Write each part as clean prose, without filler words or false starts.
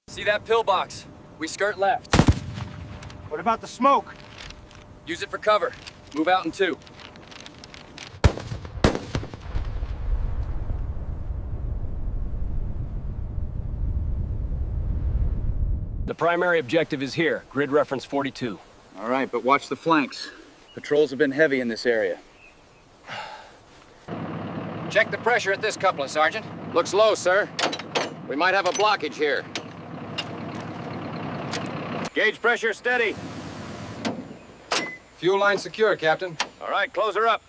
See that pillbox? We skirt left. What about the smoke? Use it for cover. Move out in two. The primary objective is here, grid reference 42. All right, but watch the flanks. Patrols have been heavy in this area. Check the pressure at this coupling, Sergeant. Looks low, sir. We might have a blockage here. Gauge pressure steady. Fuel line secure, Captain. All right, close her up.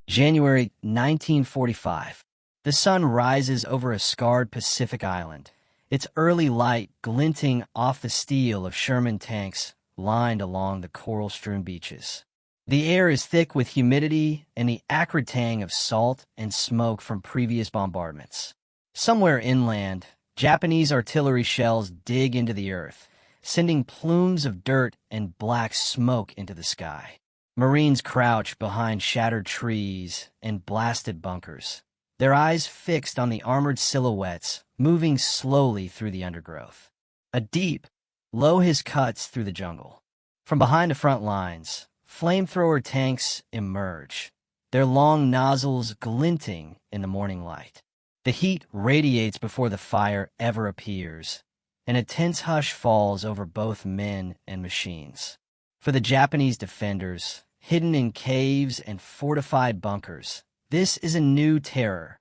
January 1945. The sun rises over a scarred Pacific island, its early light glinting off the steel of Sherman tanks lined along the coral-strewn beaches. The air is thick with humidity and the acrid tang of salt and smoke from previous bombardments. Somewhere inland, Japanese artillery shells dig into the earth, sending plumes of dirt and black smoke into the sky. Marines crouch behind shattered trees and blasted bunkers, their eyes fixed on the armored silhouettes moving slowly through the undergrowth. A deep, low hiss cuts through the jungle. From behind the front lines, flamethrower tanks emerge, their long nozzles glinting in the morning light. The heat radiates before the fire ever appears, and a tense hush falls over both men and machines. For the Japanese defenders, hidden in caves and fortified bunkers, this is a new terror,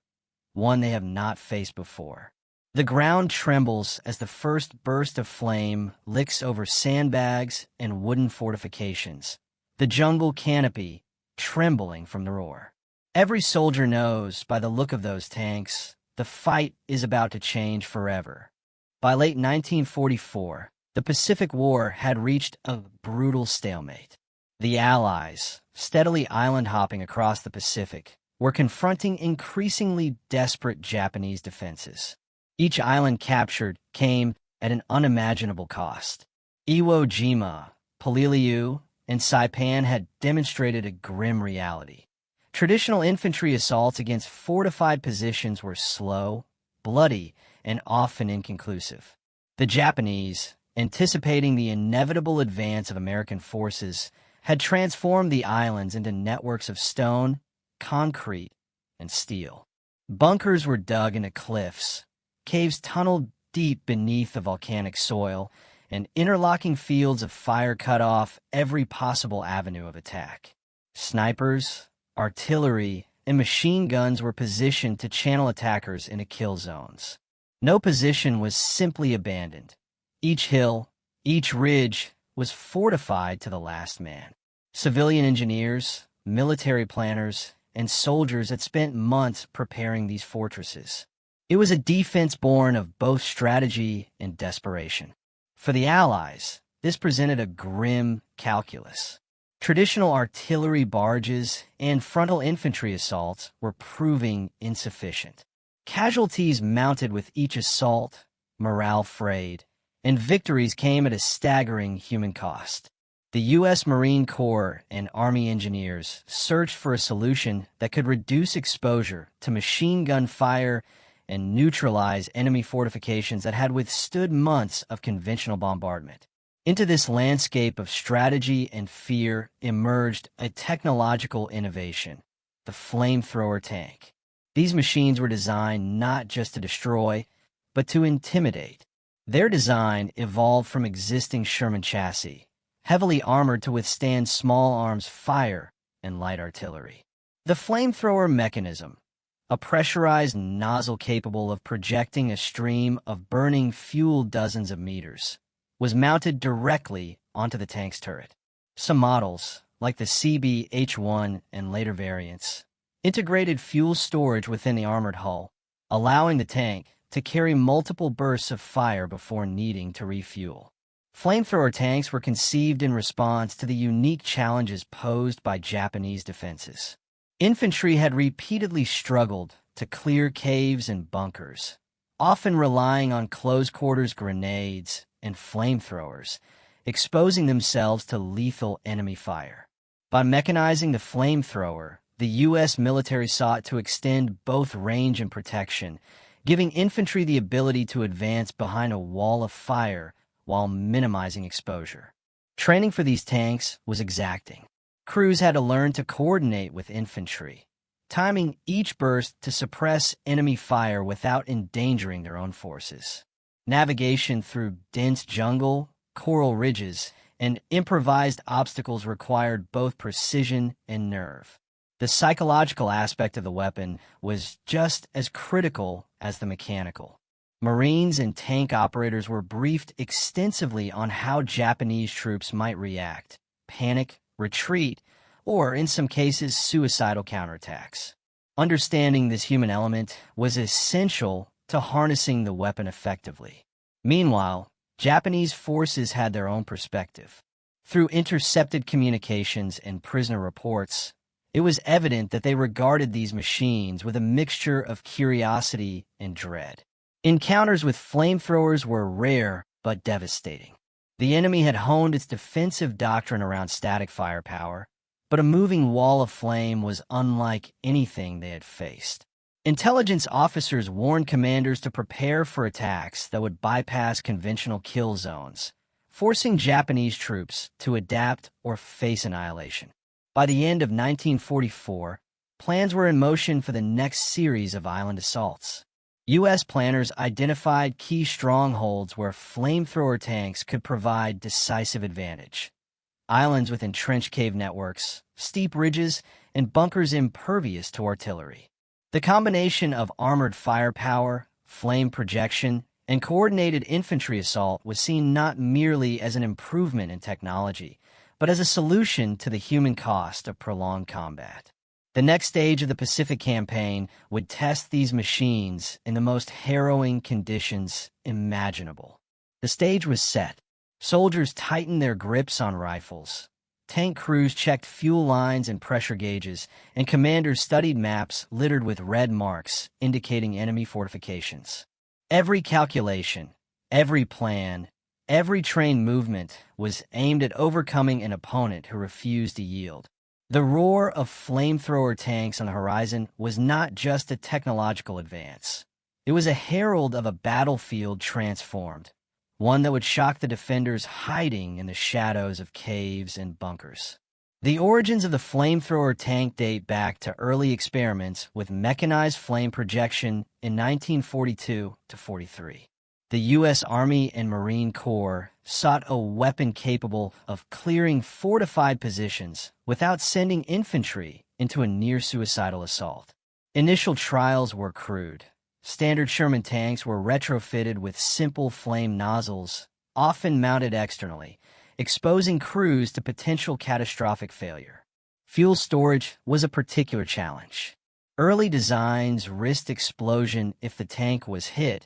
one they have not faced before. The ground trembles as the first burst of flame licks over sandbags and wooden fortifications, the jungle canopy trembling from the roar. Every soldier knows, by the look of those tanks, the fight is about to change forever. By late 1944, the Pacific War had reached a brutal stalemate. The Allies, steadily island-hopping across the Pacific, were confronting increasingly desperate Japanese defenses. Each island captured came at an unimaginable cost. Iwo Jima, Peleliu, and Saipan had demonstrated a grim reality. Traditional infantry assaults against fortified positions were slow, bloody, and often inconclusive. The Japanese, anticipating the inevitable advance of American forces, had transformed the islands into networks of stone, concrete, and steel. Bunkers were dug into cliffs, caves tunneled deep beneath the volcanic soil, and interlocking fields of fire cut off every possible avenue of attack. Snipers, artillery, and machine guns were positioned to channel attackers into kill zones. No position was simply abandoned. Each hill, each ridge was fortified to the last man. Civilian engineers, military planners, and soldiers had spent months preparing these fortresses. It was a defense born of both strategy and desperation. For the Allies, this presented a grim calculus. Traditional artillery barges and frontal infantry assaults were proving insufficient. Casualties mounted with each assault, morale frayed, and victories came at a staggering human cost. The U.S. Marine Corps and Army engineers searched for a solution that could reduce exposure to machine gun fire and neutralize enemy fortifications that had withstood months of conventional bombardment. Into this landscape of strategy and fear emerged a technological innovation, the flamethrower tank. These machines were designed not just to destroy, but to intimidate. Their design evolved from existing Sherman chassis, heavily armored to withstand small arms fire and light artillery. The flamethrower mechanism, a pressurized nozzle capable of projecting a stream of burning fuel dozens of meters, was mounted directly onto the tank's turret. Some models, like the CB-H1 and later variants, integrated fuel storage within the armored hull, allowing the tank to carry multiple bursts of fire before needing to refuel. Flamethrower tanks were conceived in response to the unique challenges posed by Japanese defenses. Infantry had repeatedly struggled to clear caves and bunkers, often relying on close-quarters grenades and flamethrowers, exposing themselves to lethal enemy fire. By mechanizing the flamethrower, the U.S. military sought to extend both range and protection, giving infantry the ability to advance behind a wall of fire while minimizing exposure. Training for these tanks was exacting. Crews had to learn to coordinate with infantry, timing each burst to suppress enemy fire without endangering their own forces. Navigation through dense jungle, coral ridges, and improvised obstacles required both precision and nerve. The psychological aspect of the weapon was just as critical as the mechanical. Marines and tank operators were briefed extensively on how Japanese troops might react, panic, retreat, or, in some cases, suicidal counterattacks. Understanding this human element was essential to harnessing the weapon effectively. Meanwhile, Japanese forces had their own perspective. Through intercepted communications and prisoner reports, it was evident that they regarded these machines with a mixture of curiosity and dread. Encounters with flamethrowers were rare but devastating. The enemy had honed its defensive doctrine around static firepower, but a moving wall of flame was unlike anything they had faced. Intelligence officers warned commanders to prepare for attacks that would bypass conventional kill zones, forcing Japanese troops to adapt or face annihilation. By the end of 1944, plans were in motion for the next series of island assaults. U.S. planners identified key strongholds where flamethrower tanks could provide decisive advantage. Islands with entrenched cave networks, steep ridges, and bunkers impervious to artillery. The combination of armored firepower, flame projection, and coordinated infantry assault was seen not merely as an improvement in technology, but as a solution to the human cost of prolonged combat. The next stage of the Pacific Campaign would test these machines in the most harrowing conditions imaginable. The stage was set. Soldiers tightened their grips on rifles. Tank crews checked fuel lines and pressure gauges, and commanders studied maps littered with red marks indicating enemy fortifications. Every calculation, every plan, every train movement was aimed at overcoming an opponent who refused to yield. The roar of flamethrower tanks on the horizon was not just a technological advance. It was a herald of a battlefield transformed, one that would shock the defenders hiding in the shadows of caves and bunkers. The origins of the flamethrower tank date back to early experiments with mechanized flame projection in 1942-43. The U.S. Army and Marine Corps sought a weapon capable of clearing fortified positions without sending infantry into a near-suicidal assault. Initial trials were crude. Standard Sherman tanks were retrofitted with simple flame nozzles, often mounted externally, exposing crews to potential catastrophic failure. Fuel storage was a particular challenge. Early designs risked explosion if the tank was hit,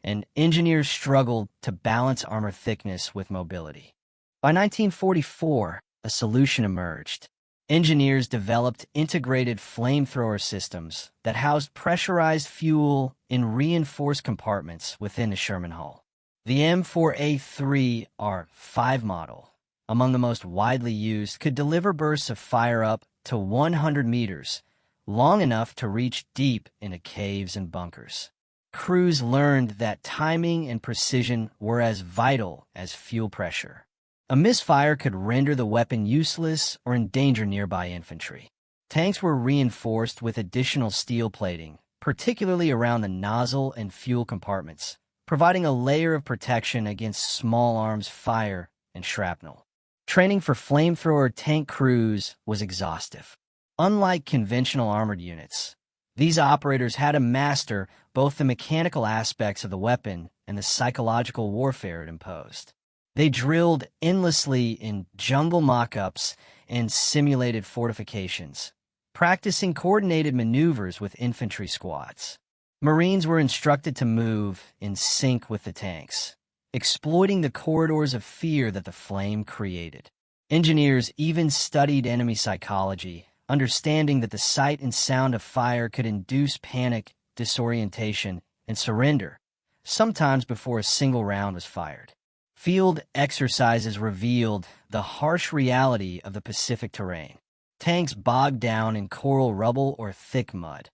and engineers struggled to balance armor thickness with mobility. By 1944, a solution emerged. Engineers developed integrated flamethrower systems that housed pressurized fuel in reinforced compartments within the Sherman hull. The M4A3R5 model, among the most widely used, could deliver bursts of fire up to 100 meters, long enough to reach deep into caves and bunkers. Crews learned that timing and precision were as vital as fuel pressure. A misfire could render the weapon useless or endanger nearby infantry. Tanks were reinforced with additional steel plating, particularly around the nozzle and fuel compartments, providing a layer of protection against small arms fire and shrapnel. Training for flamethrower tank crews was exhaustive. Unlike conventional armored units, these operators had to master both the mechanical aspects of the weapon and the psychological warfare it imposed. They drilled endlessly in jungle mock-ups and simulated fortifications, practicing coordinated maneuvers with infantry squads. Marines were instructed to move in sync with the tanks, exploiting the corridors of fear that the flame created. Engineers even studied enemy psychology, understanding that the sight and sound of fire could induce panic, disorientation, and surrender, sometimes before a single round was fired. Field exercises revealed the harsh reality of the Pacific terrain. Tanks bogged down in coral rubble or thick mud,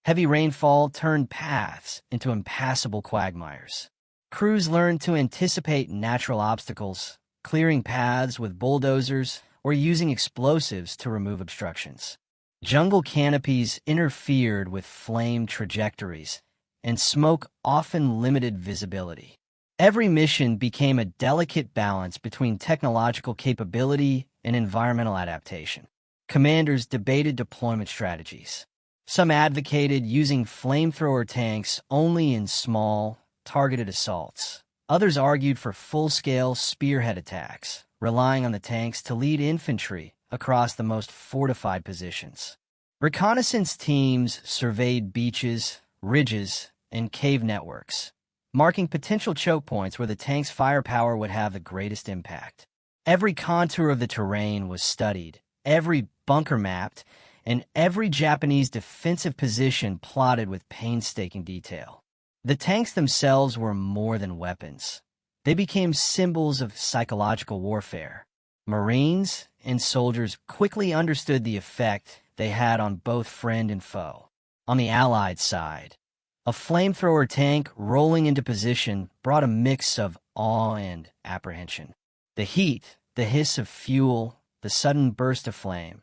Heavy rainfall turned paths into impassable quagmires. Crews learned to anticipate natural obstacles, clearing paths with bulldozers or using explosives to remove obstructions. Jungle canopies interfered with flame trajectories, and smoke often limited visibility. Every mission became a delicate balance between technological capability and environmental adaptation. Commanders debated deployment strategies. Some advocated using flamethrower tanks only in small, targeted assaults. Others argued for full-scale spearhead attacks, relying on the tanks to lead infantry across the most fortified positions. Reconnaissance teams surveyed beaches, ridges, and cave networks, marking potential choke points where the tank's firepower would have the greatest impact. Every contour of the terrain was studied, every bunker mapped, and every Japanese defensive position plotted with painstaking detail. The tanks themselves were more than weapons. They became symbols of psychological warfare. Marines and soldiers quickly understood the effect they had on both friend and foe. On the Allied side, a flamethrower tank rolling into position brought a mix of awe and apprehension. The heat, the hiss of fuel, the sudden burst of flame.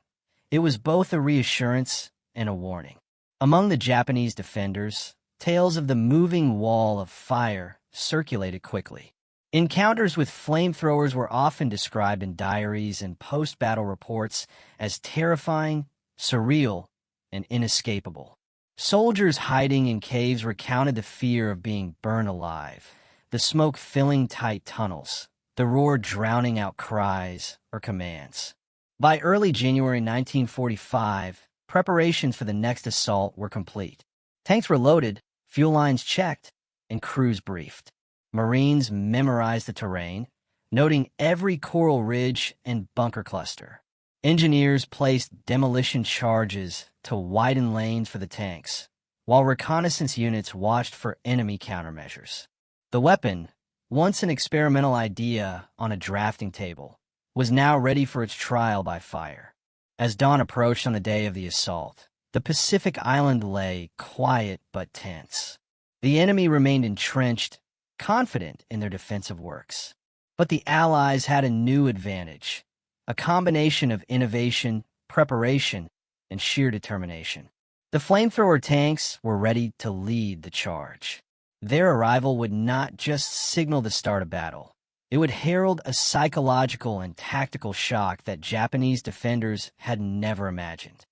It was both a reassurance and a warning. Among the Japanese defenders, tales of the moving wall of fire circulated quickly. Encounters with flamethrowers were often described in diaries and post-battle reports as terrifying, surreal, and inescapable. Soldiers hiding in caves recounted the fear of being burned alive, the smoke filling tight tunnels, the roar drowning out cries or commands. By early January 1945, preparations for the next assault were complete. Tanks were loaded, fuel lines checked, and crews briefed. Marines memorized the terrain, noting every coral ridge and bunker cluster. Engineers placed demolition charges to widen lanes for the tanks, while reconnaissance units watched for enemy countermeasures. The weapon, once an experimental idea on a drafting table, was now ready for its trial by fire. As dawn approached on the day of the assault, the Pacific island lay quiet but tense. The enemy remained entrenched, confident in their defensive works. But the Allies had a new advantage, a combination of innovation, preparation, and sheer determination. The flamethrower tanks were ready to lead the charge. Their arrival would not just signal the start of battle. It would herald a psychological and tactical shock that Japanese defenders had never imagined.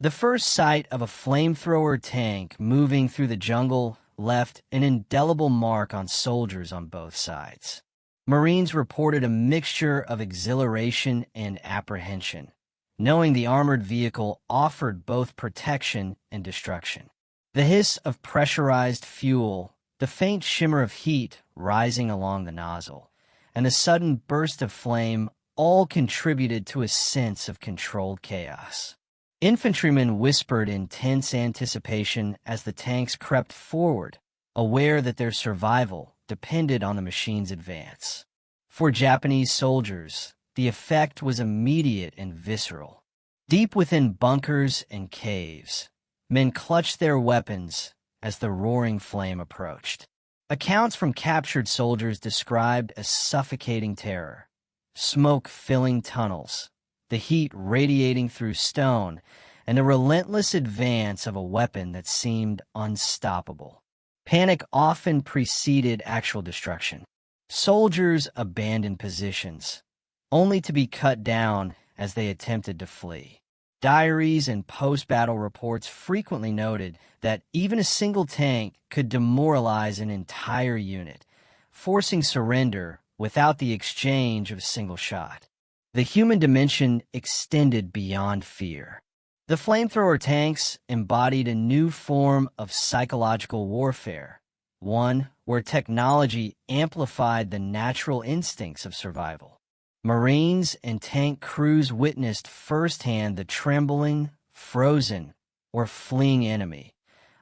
The first sight of a flamethrower tank moving through the jungle left an indelible mark on soldiers on both sides. Marines reported a mixture of exhilaration and apprehension, knowing the armored vehicle offered both protection and destruction. The hiss of pressurized fuel, the faint shimmer of heat rising along the nozzle, and the sudden burst of flame all contributed to a sense of controlled chaos. Infantrymen whispered in tense anticipation as the tanks crept forward, aware that their survival depended on the machine's advance. For Japanese soldiers, the effect was immediate and visceral. Deep within bunkers and caves, men clutched their weapons as the roaring flame approached. Accounts from captured soldiers described a suffocating terror, smoke filling tunnels, the heat radiating through stone, and the relentless advance of a weapon that seemed unstoppable. Panic often preceded actual destruction. Soldiers abandoned positions, only to be cut down as they attempted to flee. Diaries and post-battle reports frequently noted that even a single tank could demoralize an entire unit, forcing surrender without the exchange of a single shot. The human dimension extended beyond fear. The flamethrower tanks embodied a new form of psychological warfare, one where technology amplified the natural instincts of survival. Marines and tank crews witnessed firsthand the trembling, frozen, or fleeing enemy,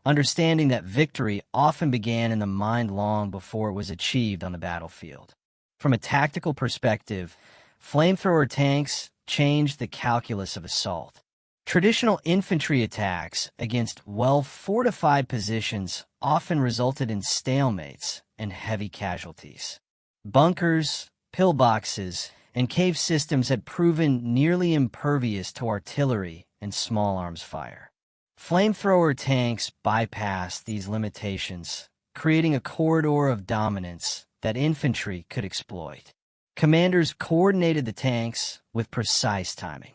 understanding that victory often began in the mind long before it was achieved on the battlefield. From a tactical perspective, flamethrower tanks changed the calculus of assault. Traditional infantry attacks against well-fortified positions often resulted in stalemates and heavy casualties. Bunkers, pillboxes, and cave systems had proven nearly impervious to artillery and small arms fire. Flamethrower tanks bypassed these limitations, creating a corridor of dominance that infantry could exploit. Commanders coordinated the tanks with precise timing.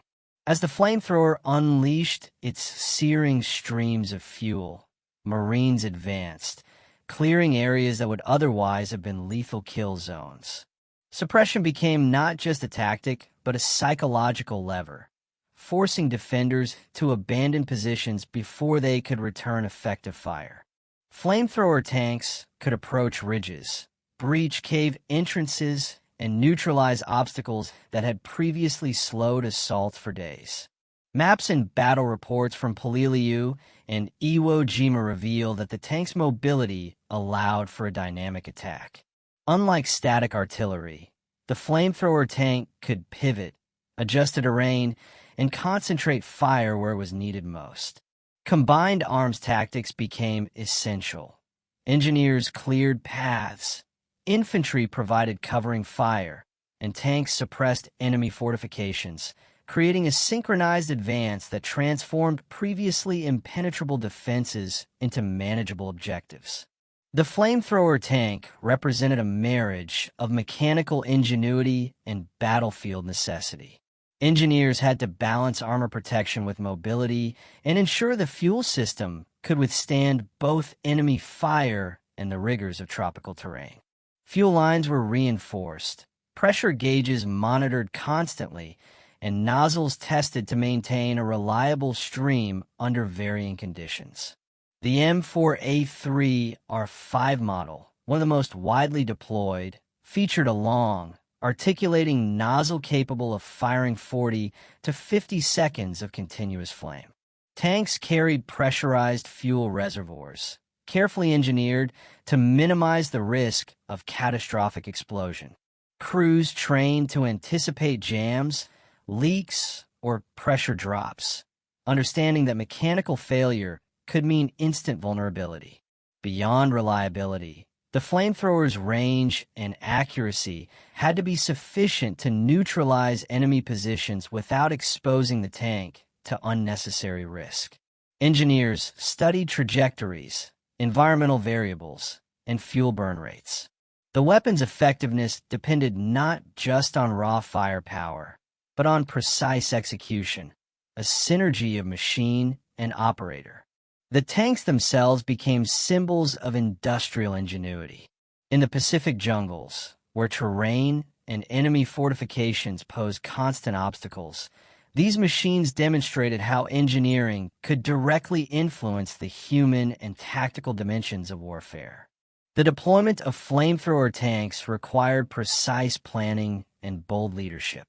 As the flamethrower unleashed its searing streams of fuel, Marines advanced, clearing areas that would otherwise have been lethal kill zones. Suppression became not just a tactic, but a psychological lever, forcing defenders to abandon positions before they could return effective fire. Flamethrower tanks could approach ridges, breach cave entrances, and neutralize obstacles that had previously slowed assaults for days. Maps and battle reports from WWII and Iwo Jima reveal that the tank's mobility allowed for a dynamic attack. Unlike static artillery, the flamethrower tank could pivot, adjust to terrain, and concentrate fire where it was needed most. Combined arms tactics became essential. Engineers cleared paths, infantry provided covering fire, and tanks suppressed enemy fortifications, creating a synchronized advance that transformed previously impenetrable defenses into manageable objectives. The flamethrower tank represented a marriage of mechanical ingenuity and battlefield necessity. Engineers had to balance armor protection with mobility and ensure the fuel system could withstand both enemy fire and the rigors of tropical terrain. Fuel lines were reinforced, pressure gauges monitored constantly, and nozzles tested to maintain a reliable stream under varying conditions. The M4A3 R5 model, one of the most widely deployed, featured a long, articulating nozzle capable of firing 40 to 50 seconds of continuous flame. Tanks carried pressurized fuel reservoirs, carefully engineered to minimize the risk of catastrophic explosion. Crews trained to anticipate jams, leaks, or pressure drops, understanding that mechanical failure could mean instant vulnerability. Beyond reliability, the flamethrower's range and accuracy had to be sufficient to neutralize enemy positions without exposing the tank to unnecessary risk. Engineers studied trajectories, environmental variables, and fuel burn rates. The weapon's effectiveness depended not just on raw firepower, but on precise execution, a synergy of machine and operator. The tanks themselves became symbols of industrial ingenuity. In the Pacific jungles, where terrain and enemy fortifications posed constant obstacles, these machines demonstrated how engineering could directly influence the human and tactical dimensions of warfare. The deployment of flamethrower tanks required precise planning and bold leadership.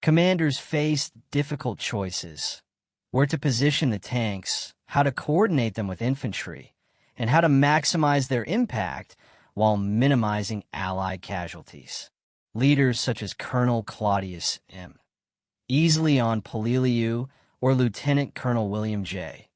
Commanders faced difficult choices: where to position the tanks, how to coordinate them with infantry, and how to maximize their impact while minimizing Allied casualties. Leaders such as Colonel Claudius M. Easley on WWII or Lieutenant Colonel William J.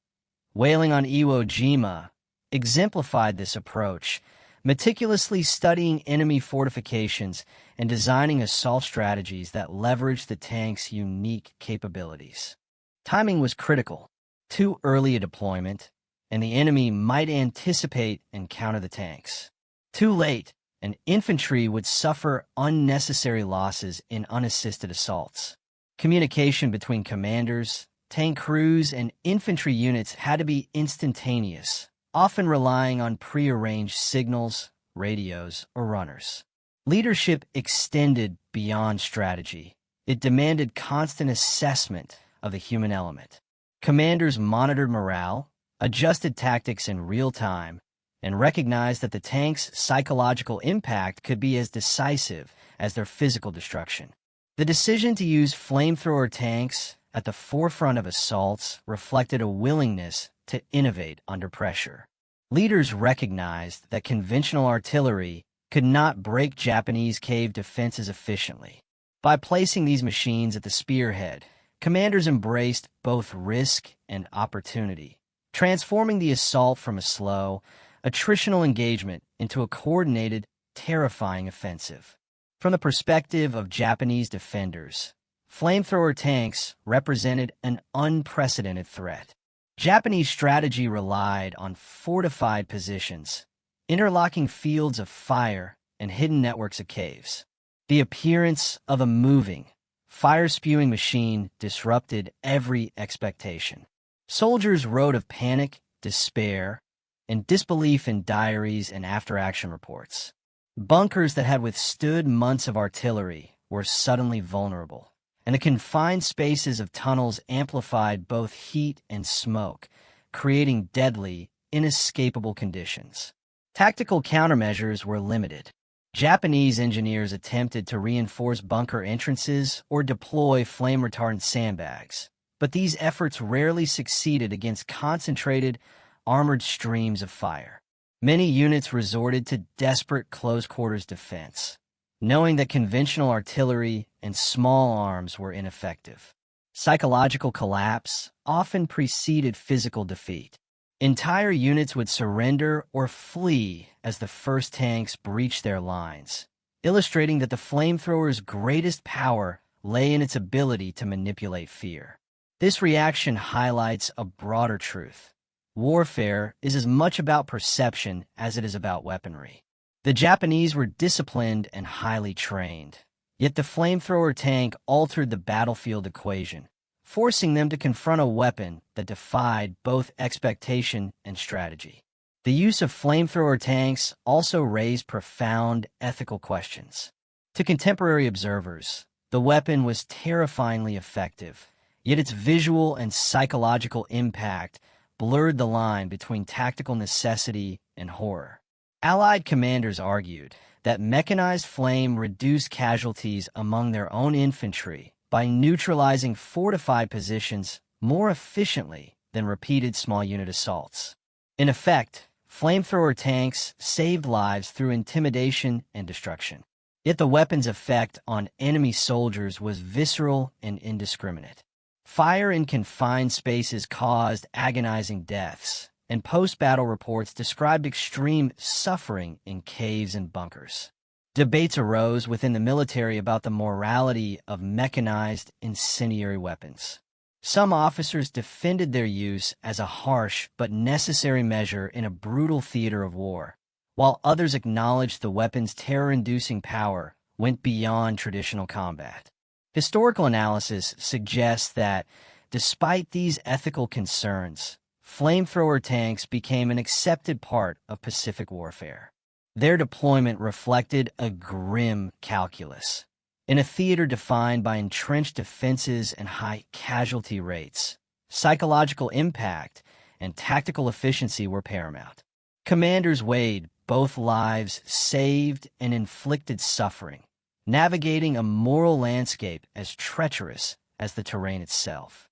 Whaling on Iwo Jima exemplified this approach, meticulously studying enemy fortifications and designing assault strategies that leveraged the tank's unique capabilities. Timing was critical. Too early a deployment, and the enemy might anticipate and counter the tanks. Too late, and infantry would suffer unnecessary losses in unassisted assaults. Communication between commanders, tank crews, and infantry units had to be instantaneous, often relying on prearranged signals, radios, or runners. Leadership extended beyond strategy. It demanded constant assessment of the human element. Commanders monitored morale, adjusted tactics in real time, and recognized that the tank's psychological impact could be as decisive as their physical destruction. The decision to use flamethrower tanks at the forefront of assaults reflected a willingness to innovate under pressure. Leaders recognized that conventional artillery could not break Japanese cave defenses efficiently. By placing these machines at the spearhead, Commanders embraced both risk and opportunity, transforming the assault from a slow, attritional engagement into a coordinated, terrifying offensive. From the perspective of Japanese defenders, flamethrower tanks represented an unprecedented threat. Japanese strategy relied on fortified positions, interlocking fields of fire and hidden networks of caves. The appearance of a moving, fire-spewing machine disrupted every expectation. Soldiers wrote of panic, despair, and disbelief in diaries and after-action reports. Bunkers that had withstood months of artillery were suddenly vulnerable, and the confined spaces of tunnels amplified both heat and smoke, creating deadly, inescapable conditions. Tactical countermeasures were limited. Japanese engineers attempted to reinforce bunker entrances or deploy flame-retardant sandbags, but these efforts rarely succeeded against concentrated, armored streams of fire. Many units resorted to desperate close-quarters defense, knowing that conventional artillery and small arms were ineffective. Psychological collapse often preceded physical defeat. Entire units would surrender or flee as the first tanks breached their lines, illustrating that the flamethrower's greatest power lay in its ability to manipulate fear. This reaction highlights a broader truth. Warfare is as much about perception as it is about weaponry. The Japanese were disciplined and highly trained, yet the flamethrower tank altered the battlefield equation, forcing them to confront a weapon that defied both expectation and strategy. The use of flamethrower tanks also raised profound ethical questions. To contemporary observers, the weapon was terrifyingly effective, yet its visual and psychological impact blurred the line between tactical necessity and horror. Allied commanders argued that mechanized flame reduced casualties among their own infantry by neutralizing fortified positions more efficiently than repeated small unit assaults. In effect, flamethrower tanks saved lives through intimidation and destruction. Yet the weapon's effect on enemy soldiers was visceral and indiscriminate. Fire in confined spaces caused agonizing deaths, and post-battle reports described extreme suffering in caves and bunkers. Debates arose within the military about the morality of mechanized incendiary weapons. Some officers defended their use as a harsh but necessary measure in a brutal theater of war, while others acknowledged the weapon's terror-inducing power went beyond traditional combat. Historical analysis suggests that, despite these ethical concerns, flamethrower tanks became an accepted part of Pacific warfare. Their deployment reflected a grim calculus. In a theater defined by entrenched defenses and high casualty rates, psychological impact and tactical efficiency were paramount. Commanders weighed both lives saved and inflicted suffering, navigating a moral landscape as treacherous as the terrain itself.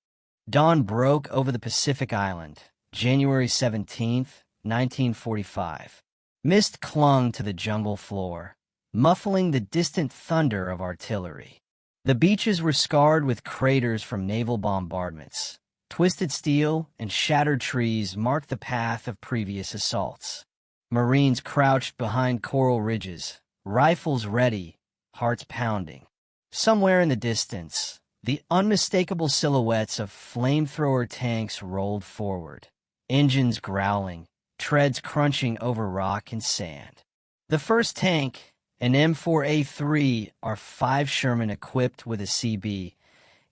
Dawn broke over the Pacific Island, January 17, 1945. Mist clung to the jungle floor, muffling the distant thunder of artillery. The beaches were scarred with craters from naval bombardments. Twisted steel and shattered trees marked the path of previous assaults. Marines crouched behind coral ridges, rifles ready, hearts pounding. Somewhere in the distance, the unmistakable silhouettes of flamethrower tanks rolled forward, engines growling, treads crunching over rock and sand. The first tank, an M4A3 R5 Sherman equipped with a CB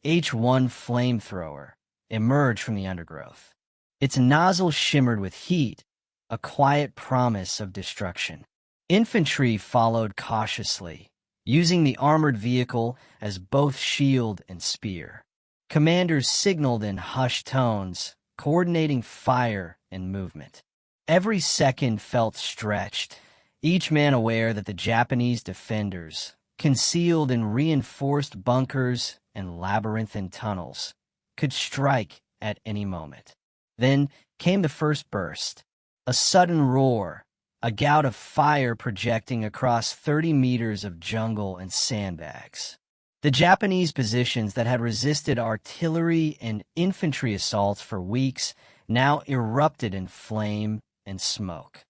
H1 flamethrower, emerged from the undergrowth. Its nozzle shimmered with heat, a quiet promise of destruction. Infantry followed cautiously, using the armored vehicle as both shield and spear. Commanders signaled in hushed tones, coordinating fire and movement. Every second felt stretched, each man aware that the Japanese defenders, concealed in reinforced bunkers and labyrinthine tunnels, could strike at any moment. Then came the first burst, a sudden roar, a gout of fire projecting across 30 meters of jungle and sandbags. The Japanese positions that had resisted artillery and infantry assaults for weeks now erupted in flame and smoke.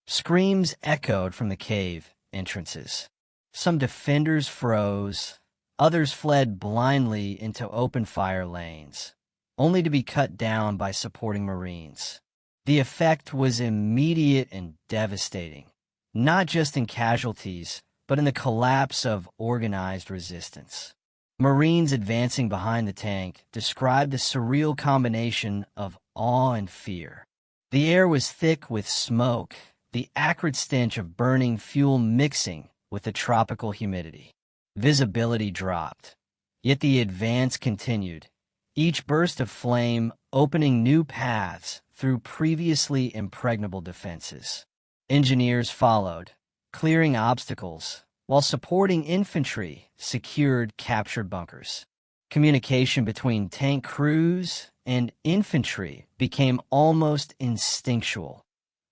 Screams echoed from the cave entrances. Some defenders froze, others fled blindly into open fire lanes, only to be cut down by supporting Marines. The effect was immediate and devastating, not just in casualties, but in the collapse of organized resistance. Marines advancing behind the tank described the surreal combination of awe and fear. The air was thick with smoke, the acrid stench of burning fuel mixing with the tropical humidity. Visibility dropped, yet the advance continued, each burst of flame opening new paths through previously impregnable defenses. Engineers followed, clearing obstacles, while supporting infantry secured captured bunkers. Communication between tank crews and infantry became almost instinctual,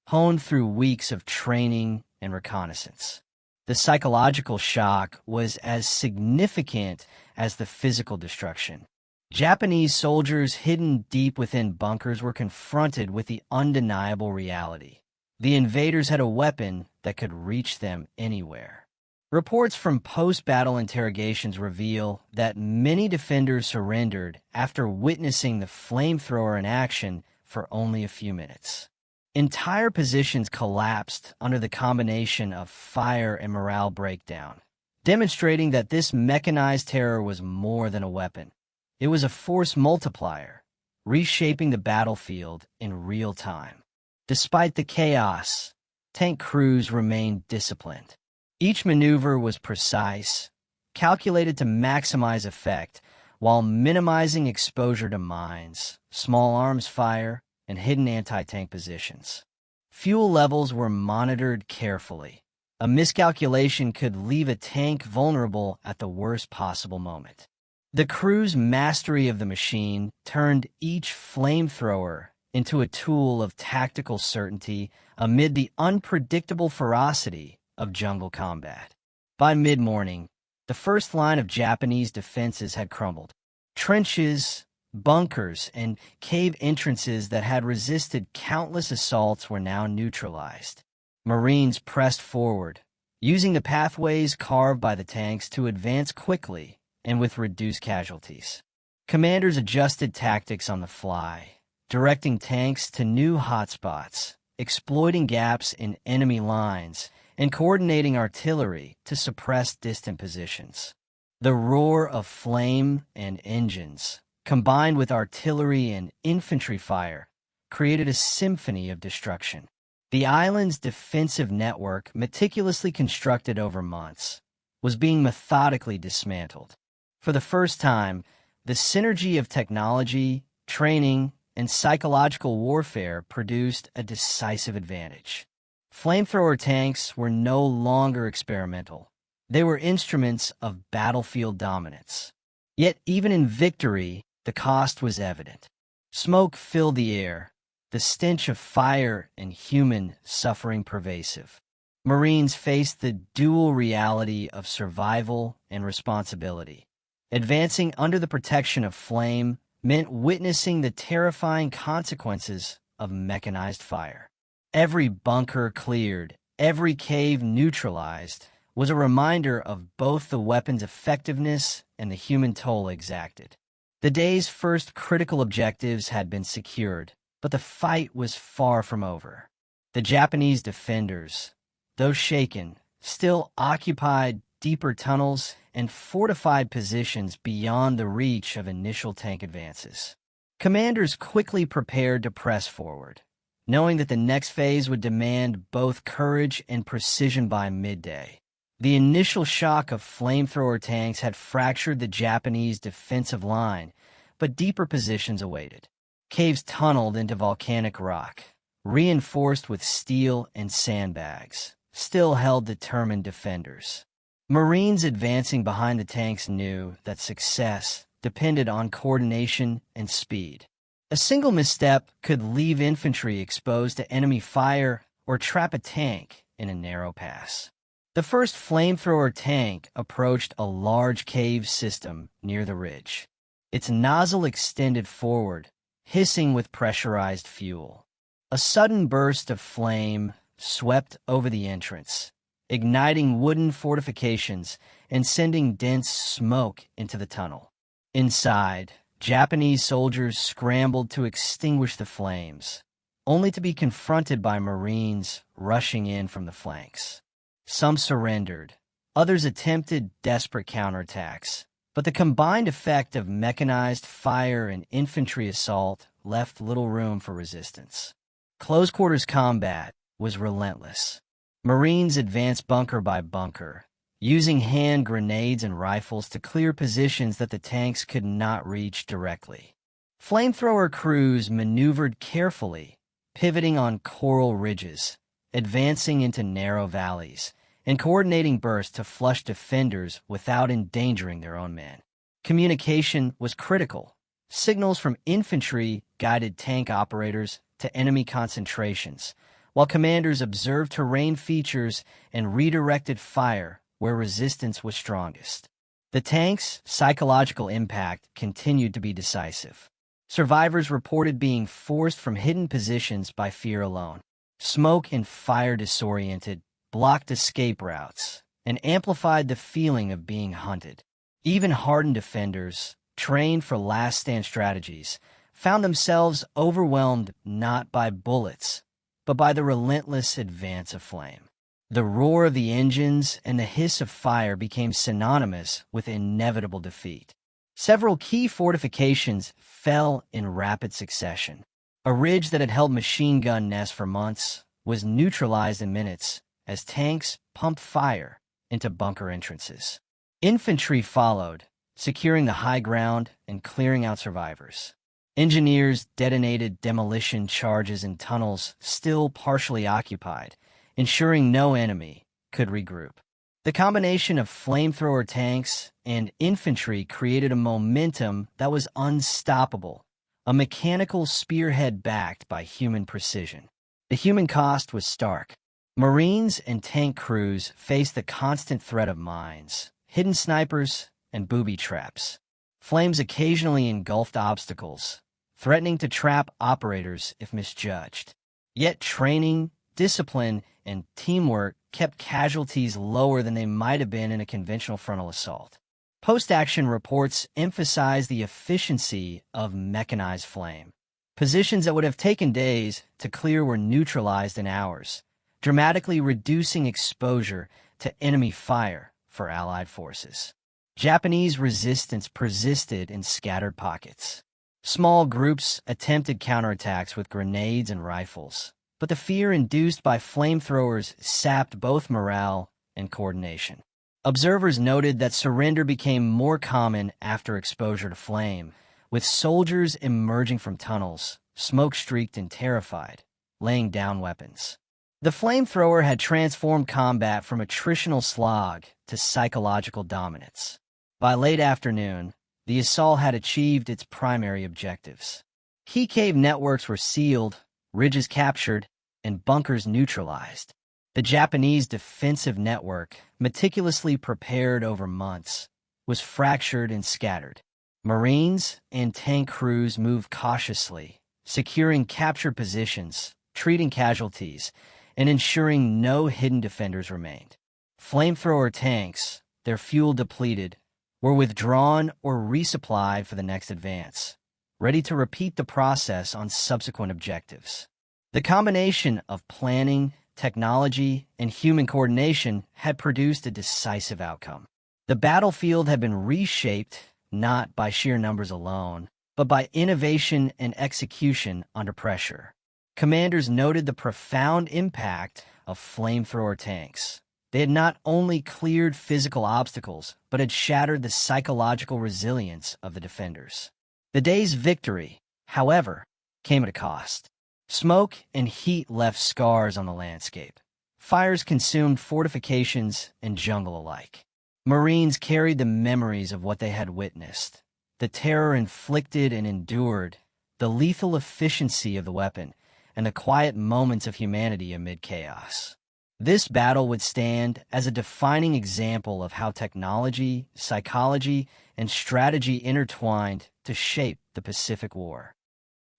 honed through weeks of training and reconnaissance. The psychological shock was as significant as the physical destruction. Japanese soldiers hidden deep within bunkers were confronted with the undeniable reality. The invaders had a weapon that could reach them anywhere. Reports from post-battle interrogations reveal that many defenders surrendered after witnessing the flamethrower in action for only a few minutes. Entire positions collapsed under the combination of fire and morale breakdown, demonstrating that this mechanized terror was more than a weapon. It was a force multiplier, reshaping the battlefield in real time. Despite the chaos, tank crews remained disciplined. Each maneuver was precise, calculated to maximize effect, while minimizing exposure to mines, small arms fire, and hidden anti-tank positions. Fuel levels were monitored carefully. A miscalculation could leave a tank vulnerable at the worst possible moment. The crew's mastery of the machine turned each flamethrower into a tool of tactical certainty amid the unpredictable ferocity of jungle combat. By mid-morning, the first line of Japanese defenses had crumbled. Trenches, bunkers, and cave entrances that had resisted countless assaults were now neutralized. Marines pressed forward, using the pathways carved by the tanks to advance quickly and with reduced casualties. Commanders adjusted tactics on the fly, directing tanks to new hotspots, exploiting gaps in enemy lines, and coordinating artillery to suppress distant positions. The roar of flame and engines, combined with artillery and infantry fire, created a symphony of destruction. The island's defensive network, meticulously constructed over months, was being methodically dismantled. For the first time, the synergy of technology, training, and psychological warfare produced a decisive advantage. Flamethrower tanks were no longer experimental. They were instruments of battlefield dominance. Yet even in victory, the cost was evident. Smoke filled the air, the stench of fire and human suffering pervasive. Marines faced the dual reality of survival and responsibility. Advancing under the protection of flame meant witnessing the terrifying consequences of mechanized fire. Every bunker cleared, every cave neutralized, was a reminder of both the weapon's effectiveness and the human toll exacted. The day's first critical objectives had been secured, but the fight was far from over. The Japanese defenders, though shaken, still occupied deeper tunnels and fortified positions beyond the reach of initial tank advances. Commanders quickly prepared to press forward, knowing that the next phase would demand both courage and precision by midday. The initial shock of flamethrower tanks had fractured the Japanese defensive line, but deeper positions awaited. Caves tunneled into volcanic rock, reinforced with steel and sandbags, still held determined defenders. Marines advancing behind the tanks knew that success depended on coordination and speed. A single misstep could leave infantry exposed to enemy fire or trap a tank in a narrow pass. The first flamethrower tank approached a large cave system near the ridge. Its nozzle extended forward, hissing with pressurized fuel. A sudden burst of flame swept over the entrance, igniting wooden fortifications and sending dense smoke into the tunnel. Inside, Japanese soldiers scrambled to extinguish the flames, only to be confronted by Marines rushing in from the flanks. Some surrendered, others attempted desperate counterattacks, but the combined effect of mechanized fire and infantry assault left little room for resistance. Close-quarters combat was relentless. Marines advanced bunker by bunker, using hand grenades and rifles to clear positions that the tanks could not reach directly. Flamethrower crews maneuvered carefully, pivoting on coral ridges, advancing into narrow valleys, and coordinating bursts to flush defenders without endangering their own men. Communication was critical. Signals from infantry guided tank operators to enemy concentrations, while commanders observed terrain features and redirected fire where resistance was strongest. The tank's psychological impact continued to be decisive. Survivors reported being forced from hidden positions by fear alone. Smoke and fire disoriented, blocked escape routes, and amplified the feeling of being hunted. Even hardened defenders, trained for last-stand strategies, found themselves overwhelmed not by bullets, but by the relentless advance of flame. The roar of the engines and the hiss of fire became synonymous with inevitable defeat. Several key fortifications fell in rapid succession. A ridge that had held machine gun nests for months was neutralized in minutes as tanks pumped fire into bunker entrances. Infantry followed, securing the high ground and clearing out survivors. Engineers detonated demolition charges in tunnels still partially occupied, ensuring no enemy could regroup. The combination of flamethrower tanks and infantry created a momentum that was unstoppable, a mechanical spearhead backed by human precision. The human cost was stark. Marines and tank crews faced the constant threat of mines, hidden snipers, and booby traps. Flames occasionally engulfed obstacles, threatening to trap operators if misjudged. Yet training, discipline, and teamwork kept casualties lower than they might have been in a conventional frontal assault. Post-action reports emphasized the efficiency of mechanized flame. Positions that would have taken days to clear were neutralized in hours, dramatically reducing exposure to enemy fire for Allied forces. Japanese resistance persisted in scattered pockets. Small groups attempted counterattacks with grenades and rifles, but the fear induced by flamethrowers sapped both morale and coordination. Observers noted that surrender became more common after exposure to flame, with soldiers emerging from tunnels, smoke-streaked and terrified, laying down weapons. The flamethrower had transformed combat from attritional slog to psychological dominance. By late afternoon, the assault had achieved its primary objectives. Key cave networks were sealed, ridges captured, and bunkers neutralized. The Japanese defensive network, meticulously prepared over months, was fractured and scattered. Marines and tank crews moved cautiously, securing captured positions, treating casualties, and ensuring no hidden defenders remained. Flamethrower tanks, their fuel depleted, were withdrawn or resupplied for the next advance, ready to repeat the process on subsequent objectives. The combination of planning, technology, and human coordination had produced a decisive outcome. The battlefield had been reshaped not by sheer numbers alone, but by innovation and execution under pressure. Commanders noted the profound impact of flamethrower tanks. They had not only cleared physical obstacles, but had shattered the psychological resilience of the defenders. The day's victory, however, came at a cost. Smoke and heat left scars on the landscape. Fires consumed fortifications and jungle alike. Marines carried the memories of what they had witnessed, the terror inflicted and endured, the lethal efficiency of the weapon, and the quiet moments of humanity amid chaos. This battle would stand as a defining example of how technology, psychology, and strategy intertwined to shape the Pacific War.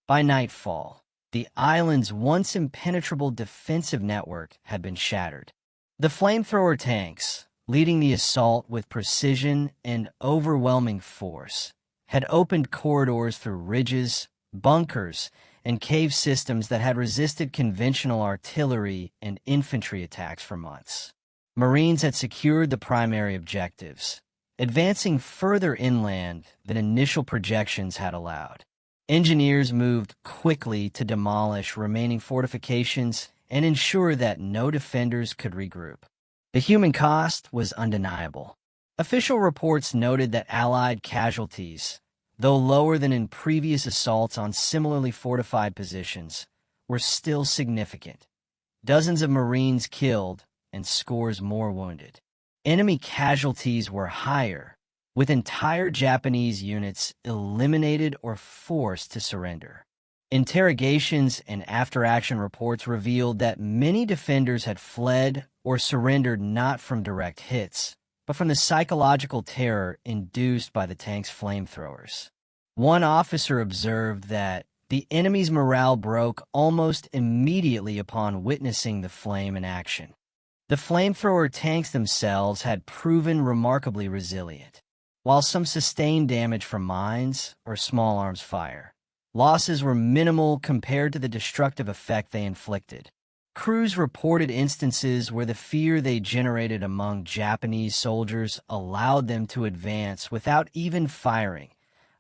By nightfall, the island's once impenetrable defensive network had been shattered. The flamethrower tanks, leading the assault with precision and overwhelming force, had opened corridors through ridges, bunkers, and cave systems that had resisted conventional artillery and infantry attacks for months. Marines had secured the primary objectives, advancing further inland than initial projections had allowed. Engineers moved quickly to demolish remaining fortifications and ensure that no defenders could regroup. The human cost was undeniable. Official reports noted that Allied casualties, though lower than in previous assaults on similarly fortified positions, were still significant. Dozens of Marines killed and scores more wounded. Enemy casualties were higher, with entire Japanese units eliminated or forced to surrender. Interrogations and after-action reports revealed that many defenders had fled or surrendered not from direct hits, but from the psychological terror induced by the tank's flamethrowers. One officer observed that the enemy's morale broke almost immediately upon witnessing the flame in action. The flamethrower tanks themselves had proven remarkably resilient. While some sustained damage from mines or small arms fire, losses were minimal compared to the destructive effect they inflicted. Crews reported instances where the fear they generated among Japanese soldiers allowed them to advance without even firing,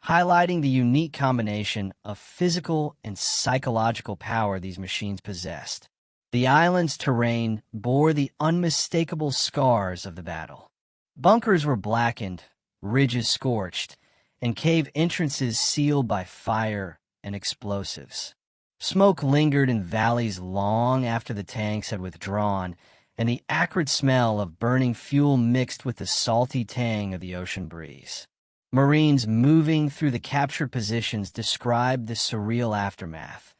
highlighting the unique combination of physical and psychological power these machines possessed. The island's terrain bore the unmistakable scars of the battle. Bunkers were blackened, ridges scorched, and cave entrances sealed by fire and explosives. Smoke lingered in valleys long after the tanks had withdrawn, and the acrid smell of burning fuel mixed with the salty tang of the ocean breeze. Marines moving through the captured positions described the surreal aftermath,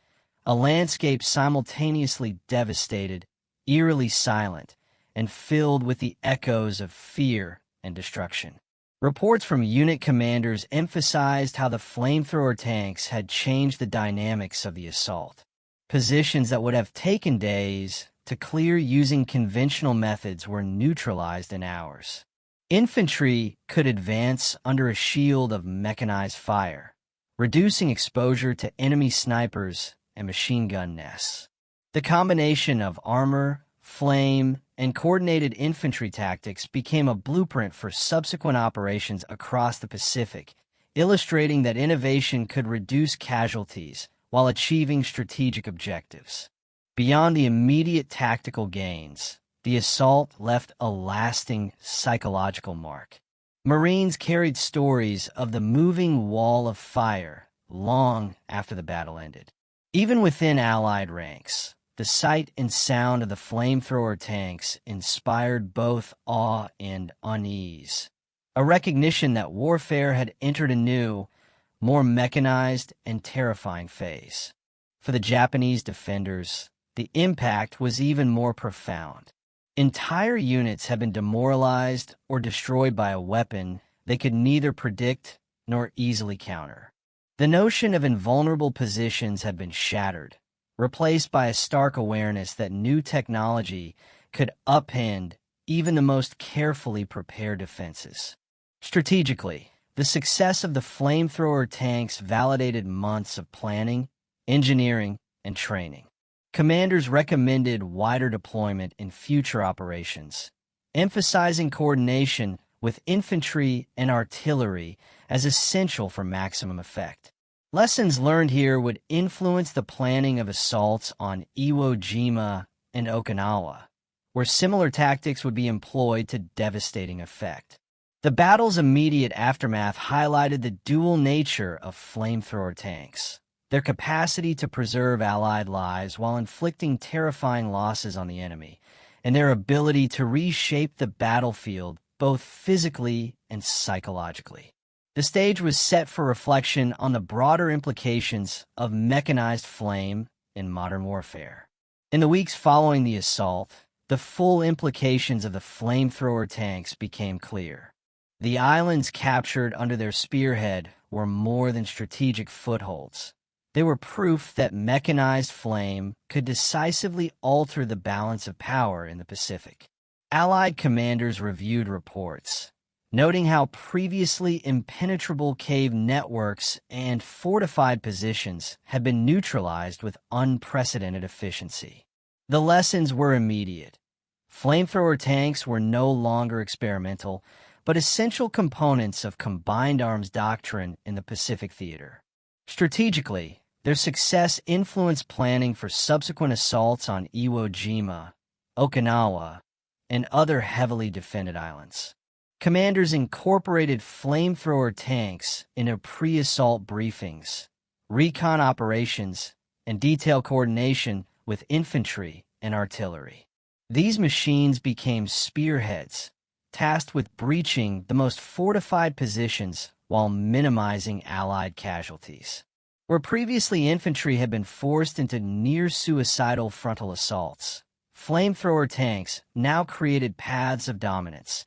a landscape simultaneously devastated, eerily silent, and filled with the echoes of fear and destruction. Reports from unit commanders emphasized how the flamethrower tanks had changed the dynamics of the assault. Positions that would have taken days to clear using conventional methods were neutralized in hours. Infantry could advance under a shield of mechanized fire, reducing exposure to enemy snipers and machine gun nests. The combination of armor, flame, and coordinated infantry tactics became a blueprint for subsequent operations across the Pacific, illustrating that innovation could reduce casualties while achieving strategic objectives. Beyond the immediate tactical gains, the assault left a lasting psychological mark. Marines carried stories of the moving wall of fire long after the battle ended. Even within Allied ranks, the sight and sound of the flamethrower tanks inspired both awe and unease, a recognition that warfare had entered a new, more mechanized and terrifying phase. For the Japanese defenders, the impact was even more profound. Entire units had been demoralized or destroyed by a weapon they could neither predict nor easily counter. The notion of invulnerable positions had been shattered, replaced by a stark awareness that new technology could upend even the most carefully prepared defenses. Strategically, the success of the flamethrower tanks validated months of planning, engineering, and training. Commanders recommended wider deployment in future operations, emphasizing coordination with infantry and artillery as essential for maximum effect. Lessons learned here would influence the planning of assaults on Iwo Jima and Okinawa, where similar tactics would be employed to devastating effect. The battle's immediate aftermath highlighted the dual nature of flamethrower tanks, their capacity to preserve Allied lives while inflicting terrifying losses on the enemy, and their ability to reshape the battlefield both physically and psychologically. The stage was set for reflection on the broader implications of mechanized flame in modern warfare. In the weeks following the assault, the full implications of the flamethrower tanks became clear. The islands captured under their spearhead were more than strategic footholds. They were proof that mechanized flame could decisively alter the balance of power in the Pacific. Allied commanders reviewed reports, noting how previously impenetrable cave networks and fortified positions had been neutralized with unprecedented efficiency. The lessons were immediate. Flamethrower tanks were no longer experimental, but essential components of combined arms doctrine in the Pacific theater. Strategically, their success influenced planning for subsequent assaults on Iwo Jima, Okinawa, and other heavily defended islands. Commanders incorporated flamethrower tanks into pre-assault briefings, recon operations, and detailed coordination with infantry and artillery. These machines became spearheads, tasked with breaching the most fortified positions while minimizing Allied casualties. Where previously infantry had been forced into near-suicidal frontal assaults, flamethrower tanks now created paths of dominance,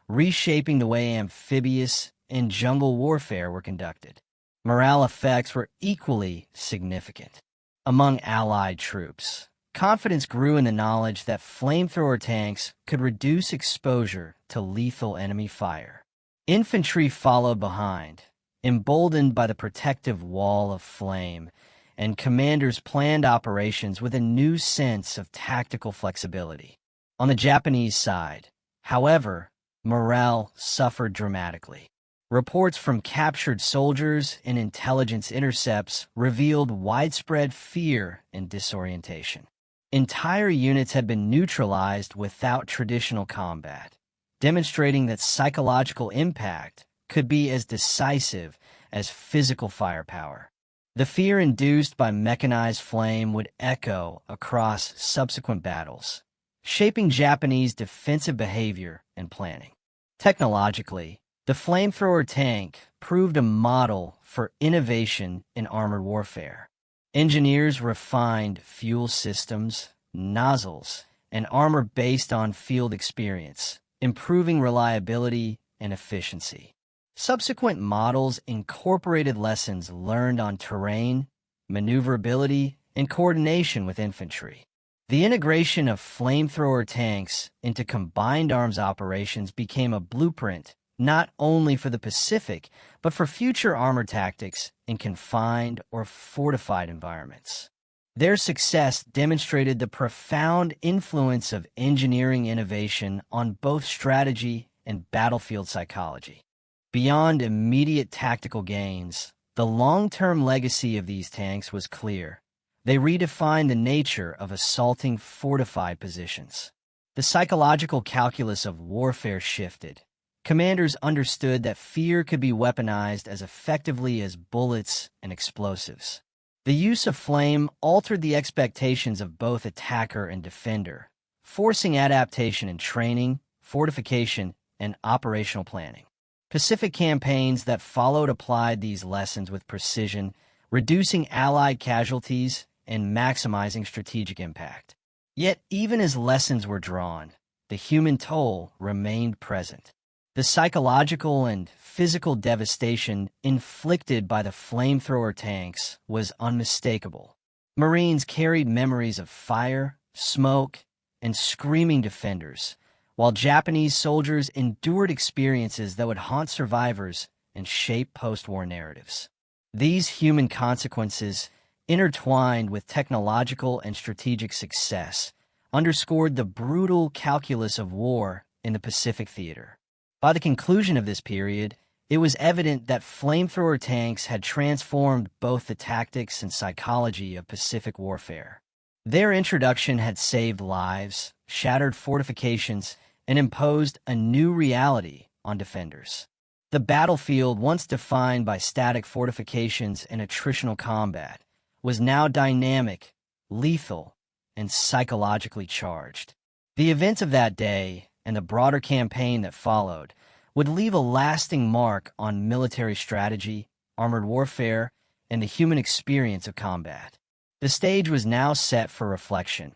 reshaping the way amphibious and jungle warfare were conducted. Morale effects were equally significant. Among Allied troops, confidence grew in the knowledge that flamethrower tanks could reduce exposure to lethal enemy fire. Infantry followed behind, emboldened by the protective wall of flame, and commanders planned operations with a new sense of tactical flexibility. On the Japanese side, however, morale suffered dramatically. Reports from captured soldiers and intelligence intercepts revealed widespread fear and disorientation. Entire units had been neutralized without traditional combat, demonstrating that psychological impact could be as decisive as physical firepower. The fear induced by mechanized flame would echo across subsequent battles, shaping Japanese defensive behavior and planning. Technologically, the flamethrower tank proved a model for innovation in armored warfare. Engineers refined fuel systems, nozzles, and armor based on field experience, improving reliability and efficiency. Subsequent models incorporated lessons learned on terrain, maneuverability, and coordination with infantry. The integration of flamethrower tanks into combined arms operations became a blueprint not only for the Pacific, but for future armor tactics in confined or fortified environments. Their success demonstrated the profound influence of engineering innovation on both strategy and battlefield psychology. Beyond immediate tactical gains, the long-term legacy of these tanks was clear. They redefined the nature of assaulting fortified positions. The psychological calculus of warfare shifted. Commanders understood that fear could be weaponized as effectively as bullets and explosives. The use of flame altered the expectations of both attacker and defender, forcing adaptation in training, fortification, and operational planning. Pacific campaigns that followed applied these lessons with precision, reducing Allied casualties and maximizing strategic impact. Yet, even as lessons were drawn, the human toll remained present. The psychological and physical devastation inflicted by the flamethrower tanks was unmistakable. Marines carried memories of fire, smoke, and screaming defenders, while Japanese soldiers endured experiences that would haunt survivors and shape post-war narratives. These human consequences, intertwined with technological and strategic success, underscored the brutal calculus of war in the Pacific theater. By the conclusion of this period, it was evident that flamethrower tanks had transformed both the tactics and psychology of Pacific warfare. Their introduction had saved lives, shattered fortifications, and imposed a new reality on defenders. The battlefield, once defined by static fortifications and attritional combat, was now dynamic, lethal, and psychologically charged. The events of that day, and the broader campaign that followed, would leave a lasting mark on military strategy, armored warfare, and the human experience of combat. The stage was now set for reflection.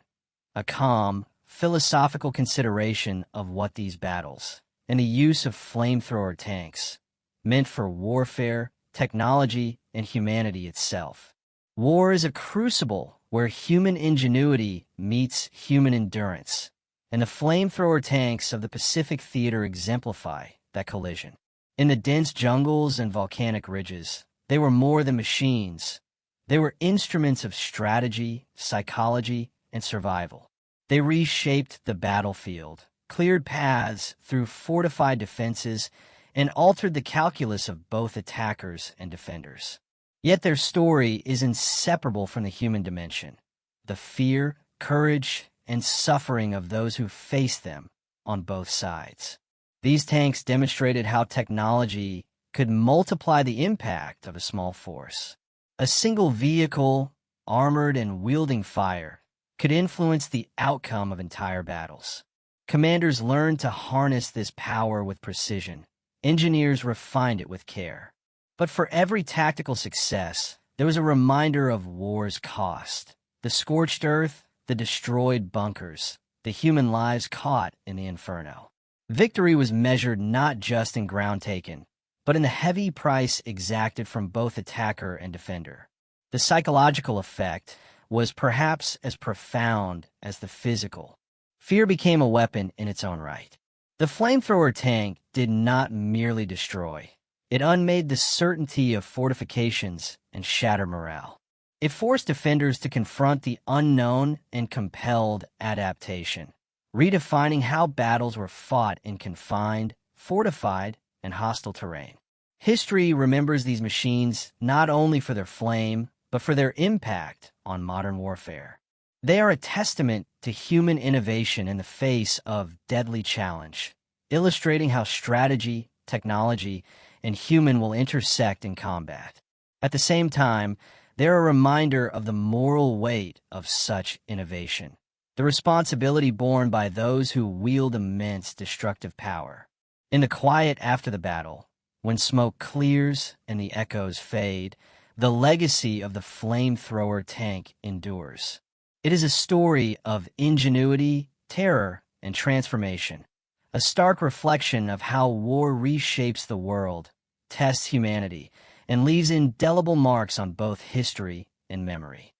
A calm, philosophical consideration of what these battles and the use of flamethrower tanks meant for warfare, technology, and humanity itself. War is a crucible where human ingenuity meets human endurance, and the flamethrower tanks of the Pacific Theater exemplify that collision. In the dense jungles and volcanic ridges, they were more than machines. They were instruments of strategy, psychology, and survival. They reshaped the battlefield, cleared paths through fortified defenses, and altered the calculus of both attackers and defenders. Yet their story is inseparable from the human dimension, the fear, courage, and suffering of those who face them on both sides. These tanks demonstrated how technology could multiply the impact of a small force. A single vehicle, armored and wielding fire, could influence the outcome of entire battles. Commanders learned to harness this power with precision. Engineers refined it with care. But for every tactical success, there was a reminder of war's cost. The scorched earth, the destroyed bunkers, the human lives caught in the inferno. Victory was measured not just in ground taken, but in the heavy price exacted from both attacker and defender. The psychological effect was perhaps as profound as the physical. Fear became a weapon in its own right. The flamethrower tank did not merely destroy. It unmade the certainty of fortifications and shattered morale. It forced defenders to confront the unknown and compelled adaptation, redefining how battles were fought in confined, fortified, and hostile terrain. History remembers these machines not only for their flame, but for their impact on modern warfare. They are a testament to human innovation in the face of deadly challenge, illustrating how strategy, technology, and human will intersect in combat. At the same time, they're a reminder of the moral weight of such innovation, the responsibility borne by those who wield immense destructive power. In the quiet after the battle, when smoke clears and the echoes fade, the legacy of the flamethrower tank endures. It is a story of ingenuity, terror, and transformation, a stark reflection of how war reshapes the world, tests humanity, and leaves indelible marks on both history and memory.